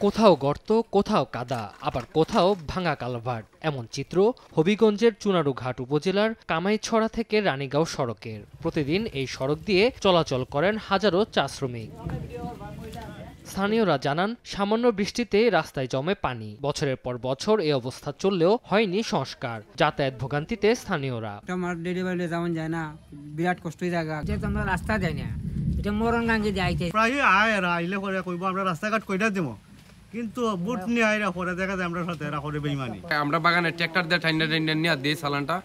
কোথাও গর্ত, কোথাও কাদা, আবার কোথাও ভাঙা কালভার্ট। এমন চিত্র হবিগঞ্জের চুনারুঘাট উপজেলার কামাইছড়া থেকে রানীগাঁও সড়কের। প্রতিদিন এই সড়ক দিয়ে চলাচল করেন হাজারো চা শ্রমিক। স্থানীয়রা জানান, সামান্য বৃষ্টিতে রাস্তায় জমে পানি। বছরের পর বছর এই অবস্থা চললেও হয়নি সংস্কার। যাতায়াত ভোগান্তিতে স্থানীয়রা। আমার ডেলিভারি যেমন যায় না, বিরাট কষ্টই জায়গা, যেহেতু আমরা রাস্তা যাই না, এটা মরণ গাঙ্গে যাইতে প্রায় আইলে করে কইব আমরা রাস্তাঘাট কইটা দেব, কিন্তু বুট নিয়ে আইরা পরে দেখা যায় আমরা সাথে এরা করে বেইমানি। আমরা বাগানে ট্রাক্টর দিয়ে ঠান্ডা নিয়ে দিই চালানটা,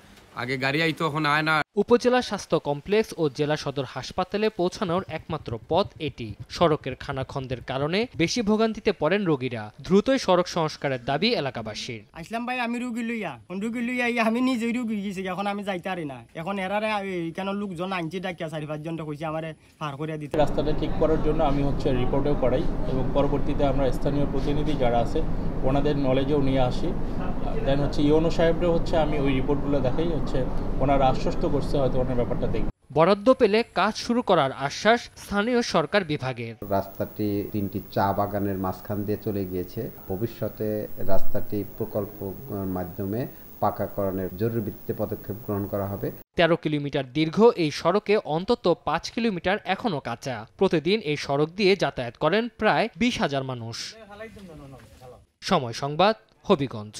আগে গাড়ি আইতো এখন আয় না। উপজেলা স্বাস্থ্য কমপ্লেক্স ও জেলা সদর হাসপাতালে পৌঁছানোর একমাত্র পথ এটি। সড়কের খানাখন্দের কারণে বেশি ভোগান্তিতে পড়েন রোগীরা। দ্রুতই সড়ক সংস্কারের দাবি এলাকাবাসীর। আসলাম ভাই, আমি রুগী লইয়া আমি নিজেই রুগী গেছি, এখন আমি যাইতে পারি না। এখন এরারে কেন লোকজন আনছি ডাকিয়া 4-5 জনটা কইছে আমারে পার করে দিতে। রাস্তাটা ঠিক করার জন্য আমি রিপোর্টেও করাই এবং পরবর্তীতে আমরা স্থানীয় প্রতিনিধি যারা আছে ওনাদের নলেজেও নিয়ে আসি। দেন ইউনো সাহেবরা আমি ওই রিপোর্টগুলো দেখাই, ওনারা আশ্বস্ত করছে হয়তো ওনার ব্যাপারটা দেখবে। বরাদ্দ পেলে কাজ শুরু করার আশ্বাস স্থানীয় সরকার বিভাগের। রাস্তাটি 3টি চা বাগানের মাঝখান দিয়ে চলে গিয়েছে। ভবিষ্যতে রাস্তাটি প্রকল্প মাধ্যমে পাকাকরণের জরুরি ভিত্তিতে পদক্ষেপ গ্রহণ করা হবে। 13 কিলোমিটার দীর্ঘ এই সড়কে অন্তত 5 কিলোমিটার এখনো কাঁচা। প্রতিদিন এই সড়ক দিয়ে যাতায়াত করেন প্রায় 20,000 মানুষ। সময় সংবাদ, হবিগঞ্জ।